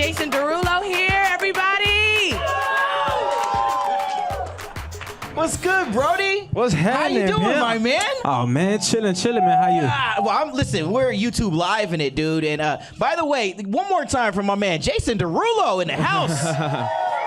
Jason Derulo here, everybody. What's good, Brody? What's happening? How you doing, my man? Oh man, chilling, man. How you? Well, listen, we're YouTube live in it, dude. And by the way, one more time for my man Jason Derulo in the house.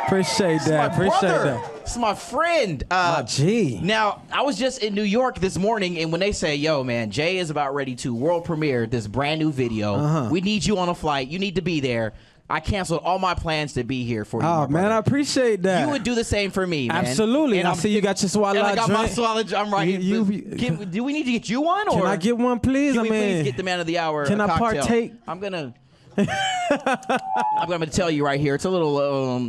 Appreciate that. Appreciate that. It's my friend. My G. Now, I was just in New York this morning, and when they say, yo, man, Jay is about ready to world premiere this brand new video. We need you on a flight. You need to be there. I canceled all my plans to be here for you. Oh, man, I appreciate that. You would do the same for me, man. Absolutely. And I see you got your Swalla drink. I got my Swalla. I'm right here. Do we need to get you one? Or can I get one, please? Can we please get the man of the hour Can a I cocktail? partake? I'm going to tell you right here. It's a little,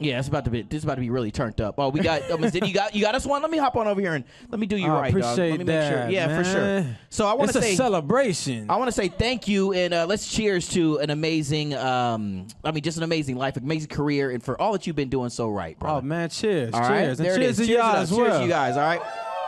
yeah, it's about to be really turned up. Oh, we got, you got us one? Let me hop on over here and let me do you right, dog. Let me make sure. Yeah, man. for sure. So I want to say, it's a celebration. I want to say thank you, and let's cheers to an amazing, just an amazing life, amazing career, and for all that you've been doing so right, bro. Oh, man, cheers. All right? Cheers. And there cheers it is. to y'all as well. Cheers to you guys, all right?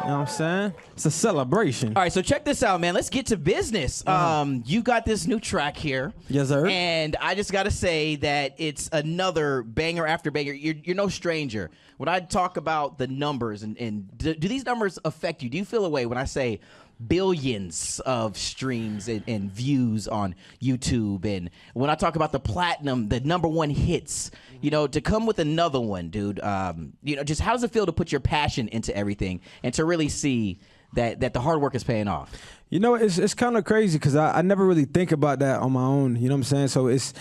You know what I'm saying? It's a celebration. All right, so check this out, man. Let's get to business. You got this new track here. Yes, sir. And I just got to say that it's another banger after banger. You're no stranger. When I talk about the numbers, and do these numbers affect you? Do you feel a way when I say billions of streams and views on YouTube? And when I talk about the platinum, the #1 hits, to come with another one, dude, just how does it feel to put your passion into everything and to really see that the hard work is paying off? It's kind of crazy because I never really think about that on my own. You know what I'm saying? So it's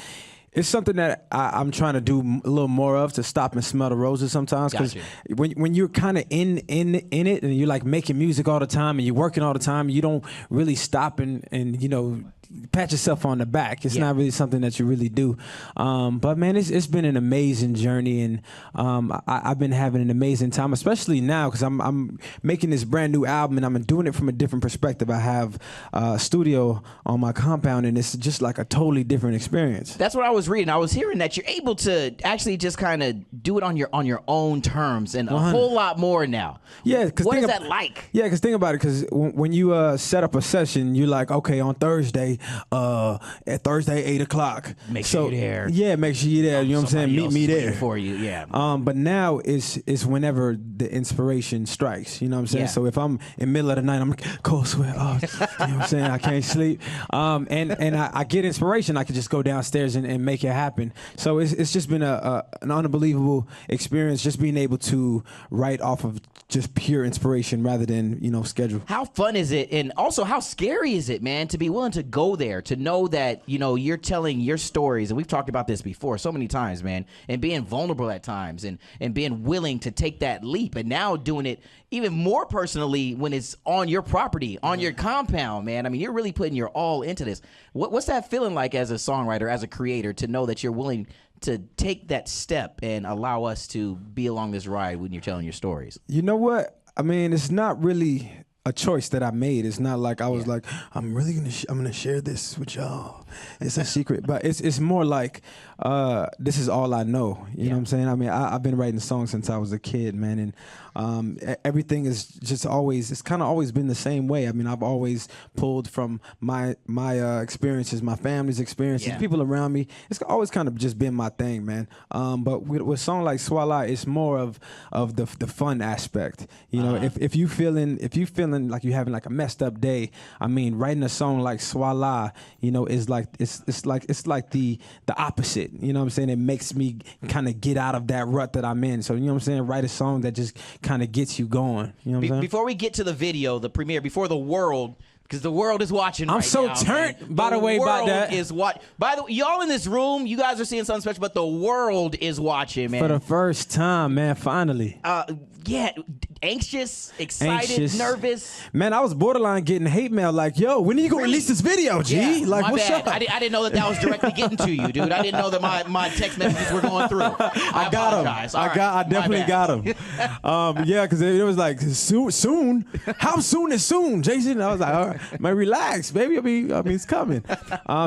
something that I'm trying to do a little more of, to stop and smell the roses sometimes. Because when you're kind of in it and you're like making music all the time and you're working all the time, you don't really stop and pat yourself on the back. It's not really something that you really do. But man, it's been an amazing journey, and I've been having an amazing time, especially now because I'm making this brand new album and I'm doing it from a different perspective. I have a studio on my compound, and it's just like a totally different experience. That's what I was reading. I was hearing that you're able to actually just kind of do it on your own terms and a whole lot more now. Yeah, what is that like? Yeah, because think about it. Because when you set up a session, you're like, okay, on Thursday, at Thursday 8 o'clock. Make sure you're there. Yeah, make sure you're there. You know what I'm saying? Meet me there for you. Yeah. But now it's whenever the inspiration strikes. You know what I'm saying? Yeah. So if I'm in the middle of the night, I'm cold sweat. You know what I'm saying? I can't sleep. And I get inspiration. I can just go downstairs and make it happen. So it's just been an unbelievable experience, just being able to write off of just pure inspiration rather than schedule. How fun is it, and also how scary is it, man, to be willing to go there, to know that you're telling your stories, and we've talked about this before so many times, man, and being vulnerable at times, and being willing to take that leap, and now doing it even more personally when it's on your property, on your compound, man. I mean, you're really putting your all into this. What's that feeling like as a songwriter, as a creator, to know that you're willing to take that step and allow us to be along this ride when you're telling your stories? You know what? I mean, it's not really a choice that I made. It's not like I was like, I'm really gonna share this with y'all. It's a secret, but it's more like this is all I know. You know what I'm saying? I mean, I've been writing songs since I was a kid, man, and everything is just always, it's kind of always been the same way. I mean, I've always pulled from my experiences, my family's experiences, people around me. It's always kind of just been my thing, man. But with a song like Swalla, it's more of the fun aspect. If you feeling like you're having like a messed up day, I mean, writing a song like Swalla, is like it's like the opposite. You know what I'm saying? It makes me kind of get out of that rut that I'm in. So you know what I'm saying? Write a song that just kind of gets you going. You know what I'm saying? Before we get to the video, the premiere, before the world, because the world is watching I'm right so now, turned, man. by the way, about that. By the way, y'all in this room, you guys are seeing something special, but the world is watching, man. For the first time, man, finally. Yeah, anxious, excited, nervous. Man, I was borderline getting hate mail like, yo, when are you going to release this video, G? Yeah, like, what's bad. up? I didn't know that was directly getting to you, dude. I didn't know that my text messages were going through. I got them. I definitely got them. Yeah, because it was like, soon? How soon is soon, Jason? I was like, all right, man, relax, baby. I mean, it's coming.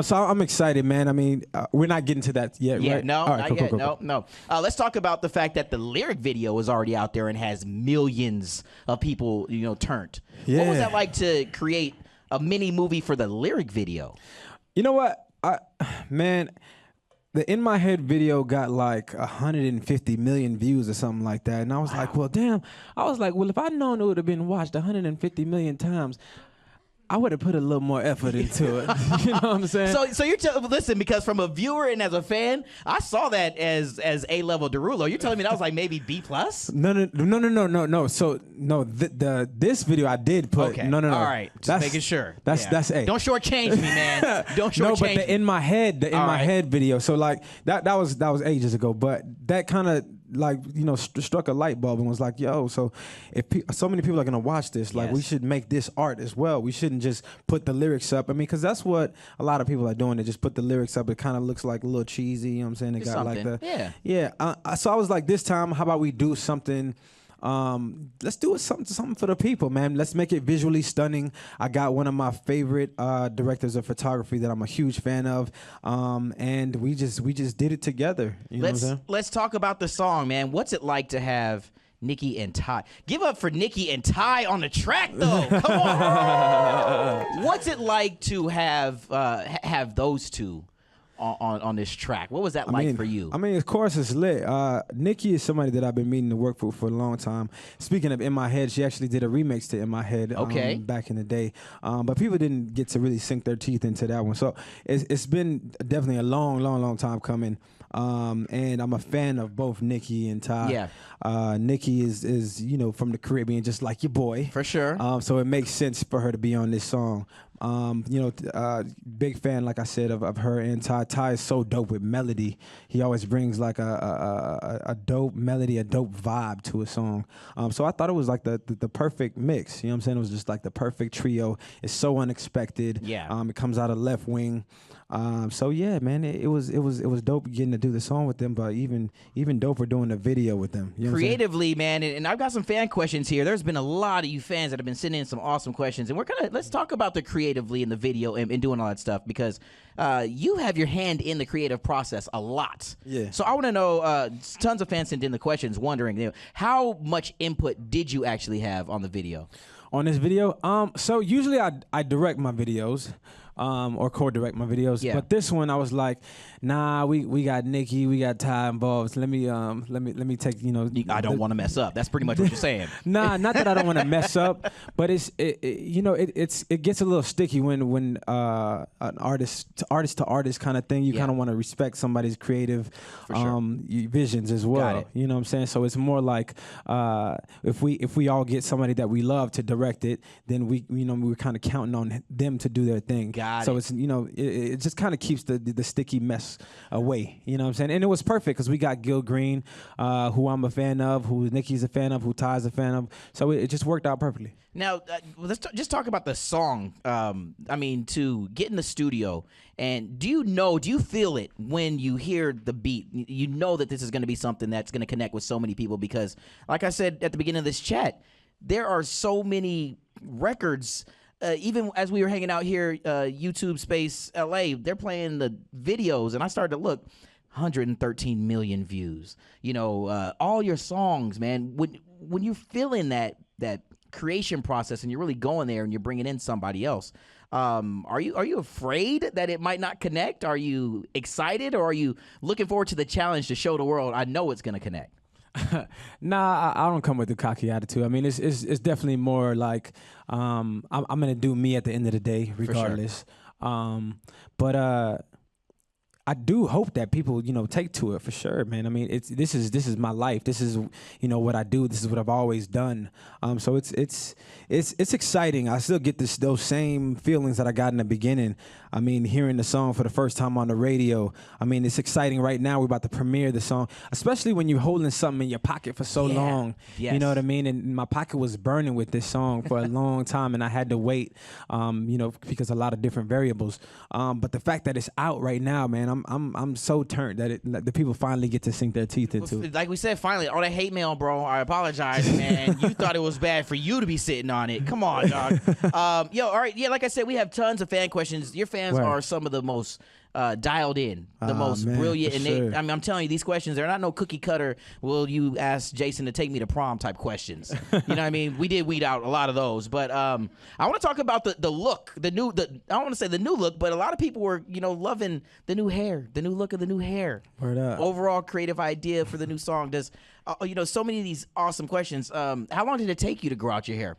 So I'm excited, man. I mean, we're not getting to that yet, right? No, all right, not yet. Cool. No. Let's talk about the fact that the lyric video is already out there and has millions of people, turned. Yeah. What was that like to create a mini movie for the lyric video? You know what, man, the In My Head video got like 150 million views or something like that. And I was like, well, damn. I was like, well, if I'd known it would have been watched 150 million times, I would have put a little more effort into it. You know what I'm saying? So you're listen, because from a viewer and as a fan, I saw that as A-level Derulo. You're telling me that was like maybe B+? No. So no, this video I did put. Okay. No. All right. Just making sure. That's A. Don't shortchange me, man. Don't shortchange No, but the In My Head, Head video. So like that was ages ago. But that kind of like, you know, struck a light bulb and was like, yo, so if so many people are gonna watch this, like we should make this art as well. We shouldn't just put the lyrics up. I mean, because that's what a lot of people are doing. They just put the lyrics up. It kind of looks like a little cheesy. You know what I'm saying? They got like the So I was like, this time, how about we do something? Let's do it something for the people, man. Let's make it visually stunning. I got one of my favorite directors of photography that I'm a huge fan of, and we just did it together. You know what I'm saying? Let's talk about the song, man. What's it like to have Nikki and Ty? Give up for Nikki and Ty on the track, though. Come on. What's it like to have those two on this track? What was that like for you? I mean, of course it's lit. Nikki is somebody that I've been meaning to work for a long time. Speaking of In My Head, she actually did a remix to In My Head back in the day. But people didn't get to really sink their teeth into that one. So it's been definitely a long time coming. And I'm a fan of both Nikki and Ty. Yeah. Nikki is you know, from the Caribbean, just like your boy. For sure. So it makes sense for her to be on this song. You know, big fan, like I said, of her and Ty. Ty is so dope with melody. He always brings like a dope melody, a dope vibe to a song. So I thought it was like the perfect mix. You know what I'm saying? It was just like the perfect trio. It's so unexpected. Yeah. It comes out of left wing. So yeah, man, it was dope getting to do the song with them, but even doper doing the video with them. You know creatively, man, and I've got some fan questions here. There's been a lot of you fans that have been sending in some awesome questions, and let's talk about the creatively in the video and doing all that stuff, because you have your hand in the creative process a lot. Yeah. So I want to know, tons of fans sent in the questions wondering, you know, how much input did you actually have on the video? On this video, so usually I direct my videos. Or co-direct my videos, but this one I was like, nah, we got Nikki, we got Ty involved. So let me take, you know. I don't want to mess up. That's pretty much what you're saying. Nah, not that I don't want to mess up, but you know, it gets a little sticky when an artist to artist kind of thing. You kind of want to respect somebody's creative visions as well. You know what I'm saying? So it's more like if we all get somebody that we love to direct it, then we're kind of counting on them to do their thing. So it's, you know, it just kind of keeps the sticky mess away. You know what I'm saying? And it was perfect because we got Gil Green, who I'm a fan of, who Nikki's a fan of, who Ty's a fan of. So it just worked out perfectly. Now, let's just talk about the song. I mean, to get in the studio, and do you feel it when you hear the beat? You know that this is going to be something that's going to connect with so many people because, like I said at the beginning of this chat, there are so many records. Even as we were hanging out here, YouTube Space LA, they're playing the videos, and I started to look, 113 million views. You know, all your songs, man. When you're feeling that creation process, and you're really going there, and you're bringing in somebody else, are you afraid that it might not connect? Are you excited, or are you looking forward to the challenge to show the world I know it's gonna connect? Nah, I don't come with the cocky attitude. I mean, it's definitely more like I'm gonna do me at the end of the day, regardless. But I do hope that people, you know, take to it for sure, man. I mean, this is my life. This is, you know, what I do. This is what I've always done. So it's exciting. I still get those same feelings that I got in the beginning. I mean, hearing the song for the first time on the radio. I mean, it's exciting right now. We're about to premiere the song, especially when you're holding something in your pocket for so long. Yes. You know what I mean? And my pocket was burning with this song for a long time, and I had to wait, you know, because a lot of different variables. But the fact that it's out right now, man, I'm so turned that the people finally get to sink their teeth into it. Like we said, finally, all that hate mail, bro. I apologize, man. You thought it was bad for you to be sitting on it. Come on, dog. Yo, all right. Yeah, like I said, we have tons of fan questions. Your fans are some of the most dialed in, the most man, brilliant. for And sure. I mean, I'm telling you, these questions, they're not no cookie cutter. Will you ask Jason to take me to prom type questions? You know what I mean? We did weed out a lot of those, but I want to talk about the look, I don't want to say the new look, but a lot of people were, loving the new hair, the new look of the new hair. Word up. Overall creative idea for the new song. Does so many of these awesome questions. How long did it take you to grow out your hair?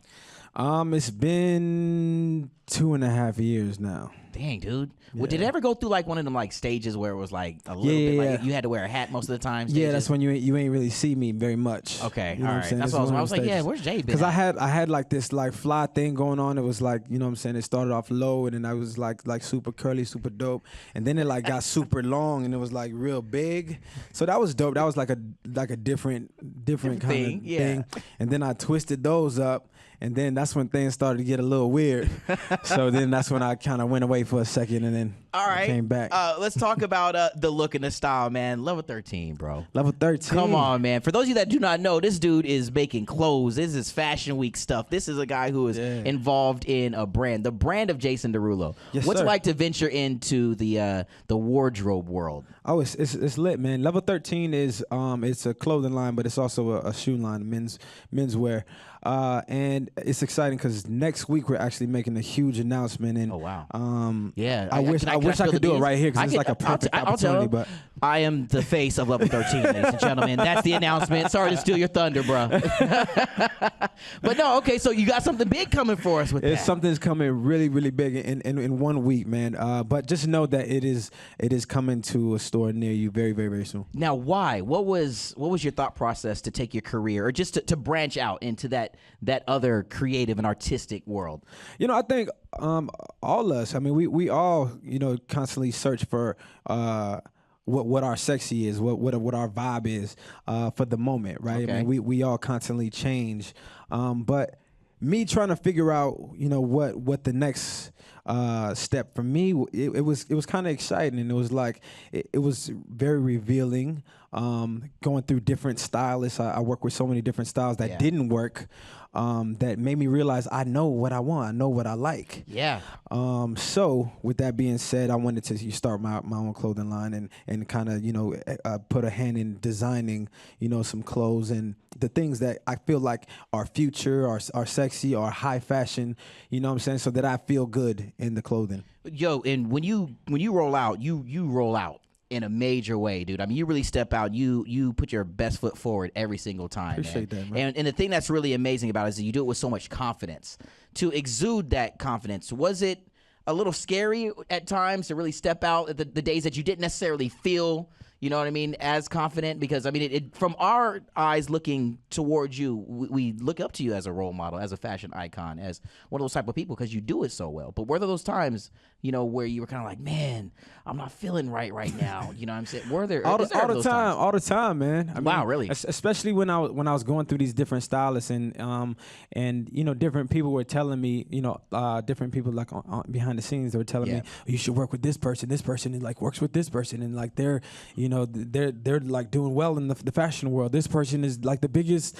It's been 2.5 years now. Dang, dude. Yeah. Well, did it ever go through like one of them like stages where it was like a little bit like you had to wear a hat most of the time? Stages? Yeah, that's when you ain't really see me very much. Okay, you know all what right. I'm saying? That's This what is I one was of like. them Yeah, stages. where's Jay been? Because I had like this like fly thing going on. It was like, you know what I'm saying, it started off low and then I was like super curly, super dope. And then it like got super long and it was like real big. So that was dope. That was like a different kind thing, of yeah. thing. And then I twisted those up. And then that's when things started to get a little weird. So then that's when I kind of went away for a second and then all right. I came back. Let's talk about the look and the style, man. Level 13, bro. Level 13. Come on, man. For those of you that do not know, this dude is making clothes. This is Fashion Week stuff. This is a guy who is involved in a brand, the brand of Jason Derulo. Yes, What's sir. it like to venture into the wardrobe world? Oh, it's lit, man. Level 13 is it's a clothing line, but it's also a shoe line, menswear. And it's exciting because next week we're actually making a huge announcement. And Oh, wow. yeah, I wish I spill could the do it beans? right here because it's like a perfect I'll tell opportunity. him, But I am the face of Level 13, ladies and gentlemen. That's the announcement. Sorry to steal your thunder, bro. But no, okay. So you got something big coming for us with that. something's coming really, really big in 1 week, man. But just know that it is coming to a store near you very, very, very soon. Now, why? What was your thought process to take your career, or just to branch out into that other creative and artistic world? I think all us. I mean, we all constantly search for what our sexy is, what our vibe is for the moment, right? Okay. I mean, we all constantly change, but me trying to figure out what the next step for me, it was kind of exciting, and it was like it was very revealing. Going through different stylists, I work with so many different styles that didn't work. That made me realize I know what I want. I know what I like. Yeah. So with that being said, I wanted to start my own clothing line and kind of put a hand in designing some clothes and the things that I feel like are future, are sexy, are high fashion. You know what I'm saying? So that I feel good in the clothing. Yo, and when you roll out, you roll out in a major way, dude. I mean, you really step out. You put your best foot forward every single time. Appreciate that, man. And the thing that's really amazing about it is that you do it with so much confidence. To exude that confidence, was it a little scary at times to really step out at the days that you didn't necessarily feel, as confident? Because, I mean, it from our eyes looking towards you, we look up to you as a role model, as a fashion icon, as one of those type of people because you do it so well. But were there those times, where you were kind of like, man, I'm not feeling right now? You know what I'm saying? Were there all the those times? all the time, man. Wow, really? Especially when I was going through these different stylists and different people were telling me, different people like on behind the scenes, they were telling me you should work with this person and like works with this person and like they're like doing well in the fashion world. This person is like the biggest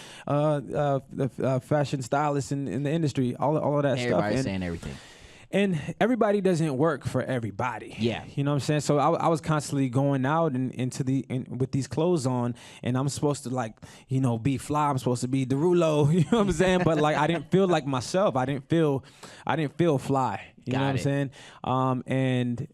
fashion stylist in the industry. All of that stuff. Everybody's saying everything. And everybody doesn't work for everybody. Yeah. You know what I'm saying? So I was constantly going out and with these clothes on, and I'm supposed to like, be fly. I'm supposed to be Derulo. You know what I'm saying? But like I didn't feel like myself. I didn't feel fly. You know what I'm saying? And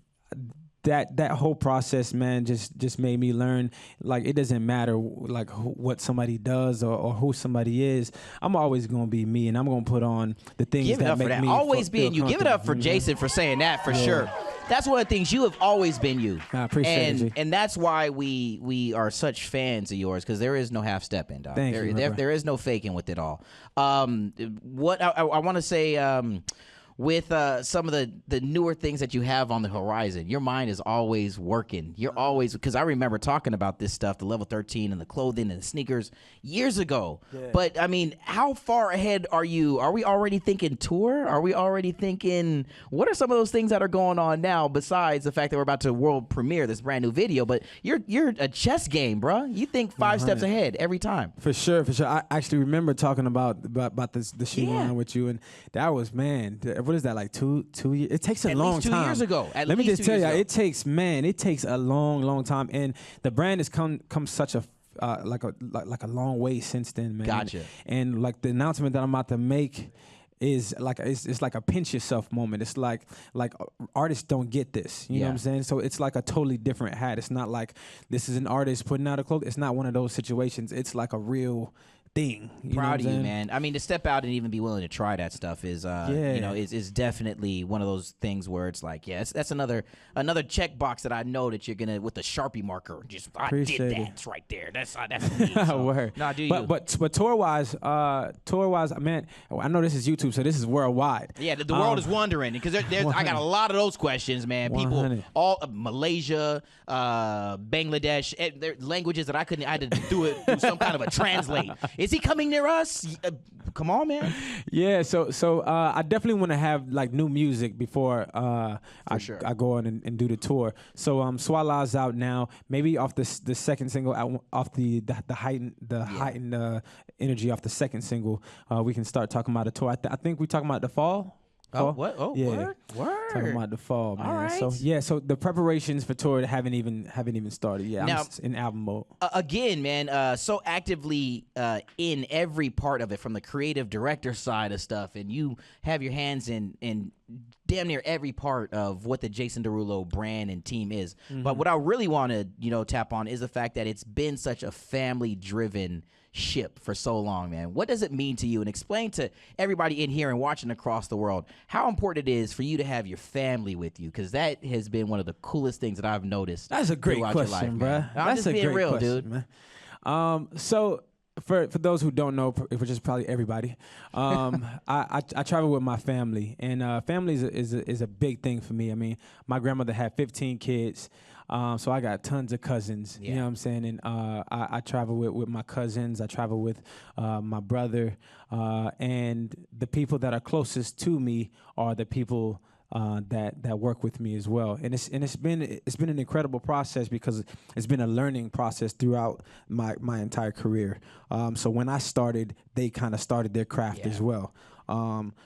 that whole process, man, just made me learn, like, it doesn't matter like what somebody does or who somebody is. I'm always gonna be me, and I'm gonna put on the things Give it that up make for that. me Always feel being you. Give it up for comfortable. Jason for saying that for sure. That's one of the things. You have always been you. I appreciate it. And that's why we are such fans of yours, because there is no half stepping, dog. Thank you, There is no faking with it all. What I want to say. With some of the newer things that you have on the horizon, your mind is always working. You're always, because I remember talking about this stuff, the Level 13 and the clothing and the sneakers years ago. Yeah. But I mean, how far ahead are you? Are we already thinking tour? Are we already thinking, what are some of those things that are going on now besides the fact that we're about to world premiere this brand new video? But you're a chess game, bro. You think 5 steps ahead every time. For sure. I actually remember talking about the shoe line with you, and that was, man, what is that, like 2 years? It takes a At long least 2 time. years ago. Let me just tell you, it takes a long time, and the brand has come such a like a long way since then, man. Gotcha. And like the announcement that I'm about to make is like it's like a pinch yourself moment. It's like artists don't get this, you know what I'm saying? So it's like a totally different hat. It's not like this is an artist putting out a clothing. It's not one of those situations. It's like a real thing. Proud of you, man. I mean, to step out and even be willing to try that stuff is, you know, is definitely one of those things where it's like, yeah, that's another checkbox that I know that you're gonna with the Sharpie marker. Just I did that. It's right there. That's me. So, Word. nah, do but, you? But tour wise, man, I know this is YouTube, so this is worldwide. Yeah, the world is wondering because I got a lot of those questions, man. People 100. all Malaysia, Bangladesh, they're languages that I had to do some kind of a translate. Is he coming near us? Come on, man. Yeah, so I definitely want to have like new music before I go on and do the tour. So Swalla's out now. Maybe off the second single, off the heightened energy off the second single, we can start talking about a tour. I think we talking about the fall. Oh, what? Oh, yeah. Word. Talking about the fall, man. All right. So the preparations for tour haven't even started. Yeah, now, I'm in album mode. Again, man, so actively in every part of it, from the creative director side of stuff, and you have your hands in damn near every part of what the Jason Derulo brand and team is. Mm-hmm. But what I really want to, tap on is the fact that it's been such a family-driven ship for so long, man. What does it mean to you? And explain to everybody in here and watching across the world how important it is for you to have your family with you, because that has been one of the coolest things that I've noticed. That's a great question, bro. That's just being real, dude. Man. So for those who don't know, which is probably everybody, I travel with my family, and family is a big thing for me. I mean, my grandmother had 15 kids. So I got tons of cousins, you know what I'm saying? And I travel with my cousins. I travel with my brother. And the people that are closest to me are the people that work with me as well. And it's been an incredible process, because it's been a learning process throughout my entire career. So when I started, they kind of started their craft as well.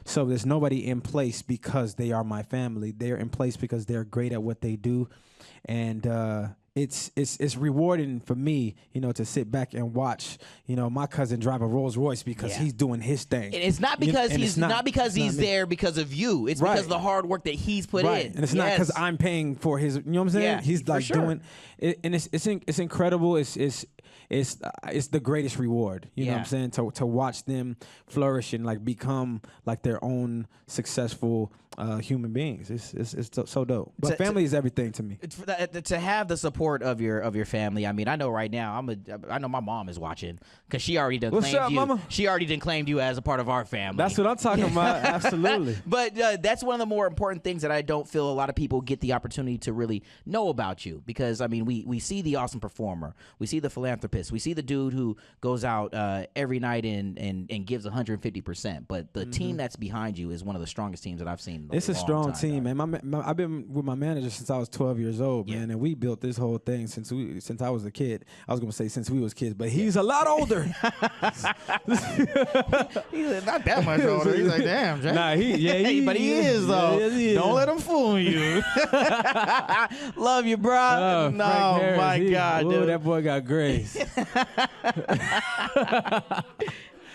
So there's nobody in place because they are my family. They're in place because they're great at what they do. And it's rewarding for me, to sit back and watch, my cousin drive a Rolls Royce because he's doing his thing. And it's not because he's there because of you. It's because of the hard work that he's put in. And it's not because I'm paying for his. You know what I'm saying? Yeah, he's like doing it, and it's incredible. It's the greatest reward. You know what I'm saying? To watch them flourish and like become like their own successful human beings. It's so dope. But family is everything to me. To have the support of your family. I mean, I know right now I know my mom is watching, because she already done claimed you. Mama? She already done claimed you as a part of our family. That's what I'm talking about. Absolutely. But that's one of the more important things that I don't feel a lot of people get the opportunity to really know about you, because I mean we see the awesome performer, we see the philanthropist, we see the dude who goes out every night and gives 150%. But the team that's behind you is one of the strongest teams that I've seen. It's a strong team, man. I've been with my manager since I was 12 years old, man, and we built this whole thing since I was a kid. I was gonna say since we was kids, but he's a lot older. He's not that much older. He's like, damn, Jay. Nah, but he is though. Yeah, he is. Don't let him fool you. Love you, bro. No, my God, dude. That boy got grace.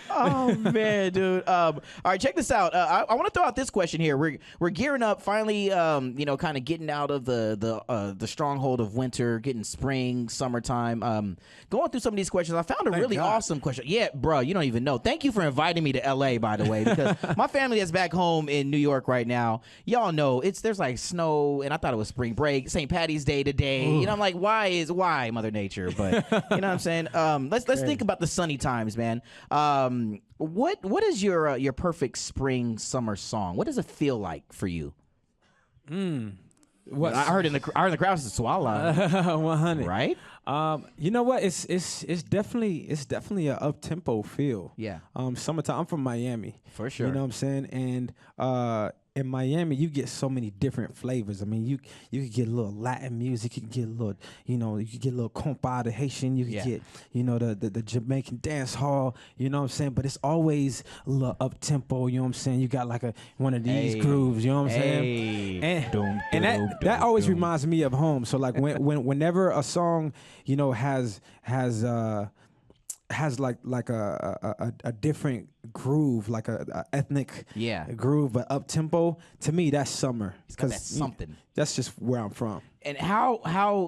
Oh man, dude. All right, check this out. I want to throw out this question here. We're gearing up, finally. Kind of getting out of the stronghold of winter, getting spring, summertime. Going through some of these questions, I found a really awesome question. Yeah, bro, you don't even know. Thank you for inviting me to LA, by the way, because my family is back home in New York right now. Y'all know there's like snow, and I thought it was spring break, St. Patty's Day today. Ooh. I'm like, why Mother Nature? But you know what I'm saying. Let's think about the sunny times, man. What is your perfect spring summer song? What does it feel like for you? What I heard in the crowd is Swalla. 100. Right? You know what? It's definitely a up tempo feel. Yeah. Summertime. I'm from Miami. For sure. You know what I'm saying? And in Miami, you get so many different flavors. I mean, you could get a little Latin music, you could get a little, you could get a little compa, the Haitian, you could get, the Jamaican dance hall, you know what I'm saying? But it's always a little up tempo, you know what I'm saying? You got like one of these grooves, you know what I'm saying? And that always reminds me of home. So like whenever a song, has like a different groove, like a ethnic groove, but up tempo. To me, that's summer. Because that's something. That's just where I'm from. And how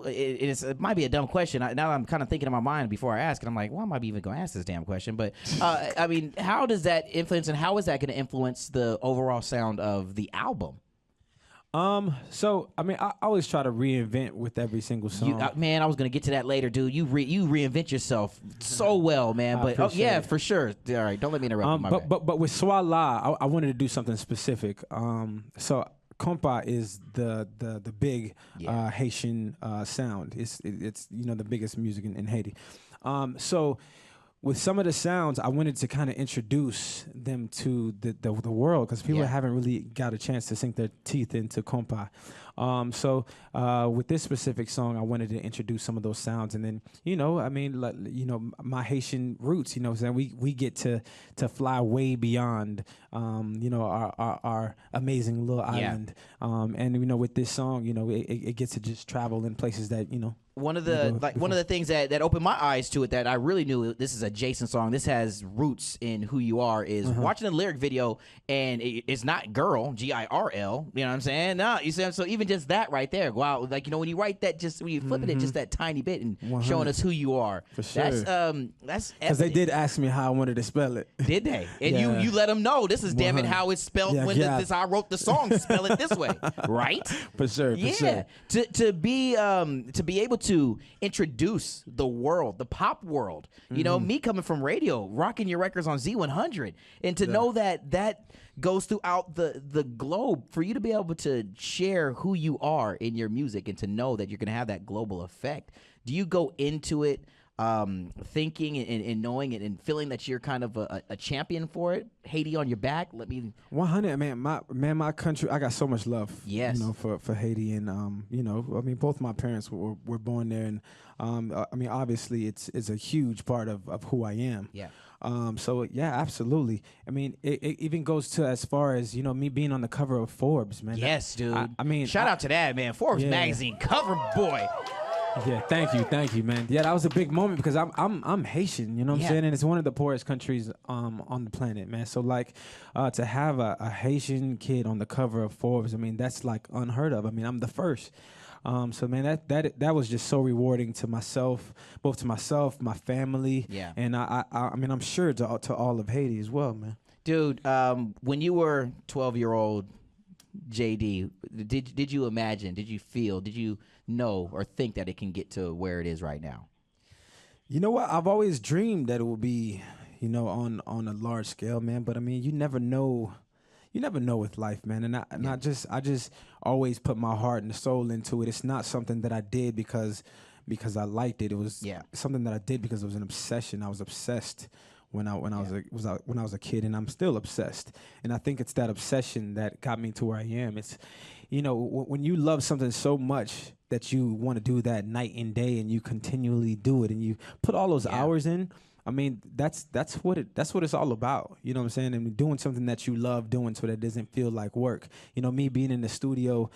it might be a dumb question. Now I'm kind of thinking in my mind before I ask, and I'm like, well, I might be even going to ask this damn question. But I mean, how does that influence, and how is that going to influence the overall sound of the album? So I mean, I always try to reinvent with every single song. Man, I was gonna get to that later, dude. You reinvent yourself so well, man. But for sure. All right, don't let me interrupt you. But with Swalla, I wanted to do something specific. So compa is the big Haitian sound. It's the biggest music in Haiti. So with some of the sounds, I wanted to kind of introduce them to the world, because people haven't really got a chance to sink their teeth into compa. So with this specific song, I wanted to introduce some of those sounds, and then my Haitian roots. We get to fly way beyond our amazing little island. And with this song, it gets to just travel in places that One of the things that opened my eyes to it, that I really knew this is a Jason song, this has roots in who you are, is watching the lyric video, and it's not girl, GIRL, you know what I'm saying? No, you see, so even just that right there, wow, like when you write that, just when you flipping it just that tiny bit and 100. Showing us who you are. For sure. That's because they did ask me how I wanted to spell it. Did they? And you let them know this is damn it how it's spelled this I wrote the song to spell it this way, right? For sure. For sure. To be able to introduce the world, the pop world, me coming from radio, rocking your records on Z100, and to know that goes throughout the globe, for you to be able to share who you are in your music, and to know that you're going to have that global effect. Do you go into it thinking and knowing it and feeling that you're kind of a champion for it? Haiti on your back? 100, man. My country, I got so much love. Yes. For Haiti, and both my parents were born there, and obviously it's a huge part of who I am. Yeah. So yeah, absolutely. I mean, it even goes to as far as me being on the cover of Forbes, man. Yes, dude. Shout out to that, man. Forbes magazine cover boy. Yeah, thank you, man. Yeah, that was a big moment, because I'm Haitian, you know what I'm saying, and it's one of the poorest countries on the planet, man. So to have a Haitian kid on the cover of Forbes, that's like unheard of. I'm the first. So man, that was just so rewarding to myself, both to myself, my family, and I'm sure to all of Haiti as well, man. Dude, when you were 12-year-old JD, did you imagine, did you feel, did you know or think that it can get to where it is right now? You know what? I've always dreamed that it would be, on a large scale, man. But you never know. You never know with life, man. And I just always put my heart and soul into it. It's not something that I did because I liked it. It was something that I did because it was an obsession. I was obsessed when I was a kid, and I'm still obsessed. And I think it's that obsession that got me to where I am. It's when you love something so much that you want to do that night and day, and you continually do it, and you put all those hours in. That's what it's all about. You know what I'm saying? And doing something that you love doing, so that it doesn't feel like work. Me being in the studio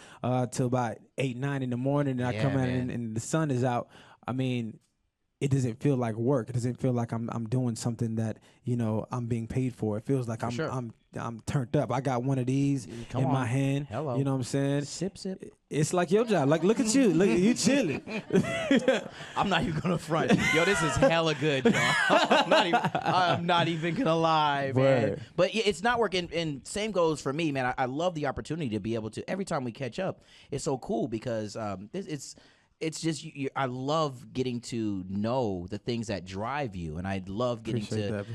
till about 8, 9 in the morning, and I come out and the sun is out. It doesn't feel like work. It doesn't feel like I'm doing something that I'm being paid for. It feels like I'm turned up. I got one of these in my hand. Hello. You know what I'm saying? Sip. It's like your job. Like, look at you. Look at you chilling. I'm not even gonna front. Yo, this is hella good, y'all. I'm not even gonna lie, man. Word. But it's not working. And same goes for me, man. I love the opportunity to be able to, every time we catch up, it's so cool, because it's just I love getting to know the things that drive you, and I love getting to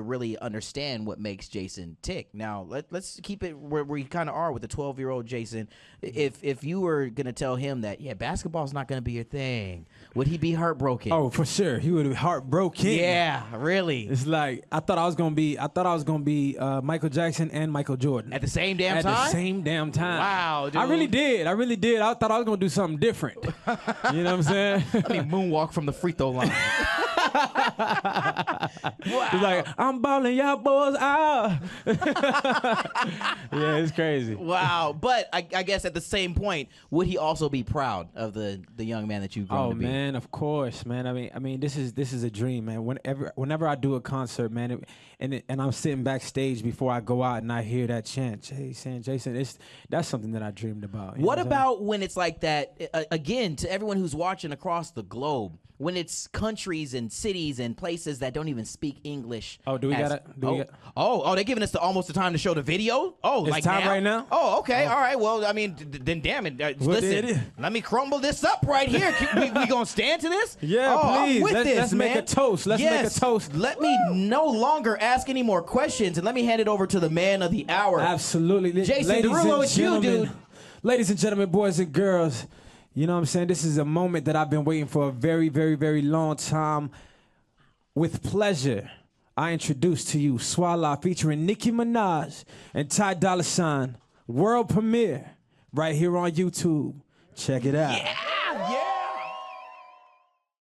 really understand what makes Jason tick. Now let's keep it where we kind of are with the 12-year-old Jason. If you were gonna tell him that basketball's not gonna be your thing, would he be heartbroken? Oh, for sure, he would be heartbroken. Yeah, really. It's like I thought I was gonna be Michael Jackson and Michael Jordan at the same damn time. At the same damn time. Wow, dude. I really did. I thought I was gonna do something different. You know what I'm saying? I mean, moonwalk from the free throw line. Wow. He's like, I'm balling y'all boys out. Yeah, it's crazy. Wow. But I guess at the same point, would he also be proud of the young man that you've grown to be? Oh man, of course, man. I mean, this is a dream, man. Whenever I do a concert, man, and I'm sitting backstage before I go out and I hear that chant, Jason, that's something that I dreamed about. What about when it's like that? Again, to everyone who's watching across the globe, when it's countries and cities and places that don't even speak English. Oh, do we got it? They're giving us almost the time to show the video. Oh, it's like time now? right now. Oh, okay, all right. Well, I mean, then damn it. Listen, let me crumble this up right here. We gonna stand to this? Yeah, please. Let's make a toast. Let's make a toast. Let me no longer ask any more questions, and let me hand it over to the man of the hour. Absolutely, Jason Derulo, it's you, dude. Ladies and gentlemen, boys and girls. You know what I'm saying? This is a moment that I've been waiting for a very, very, very long time. With pleasure, I introduce to you Swalla featuring Nicki Minaj and Ty Dolla $ign. World premiere right here on YouTube. Check it out. Yeah.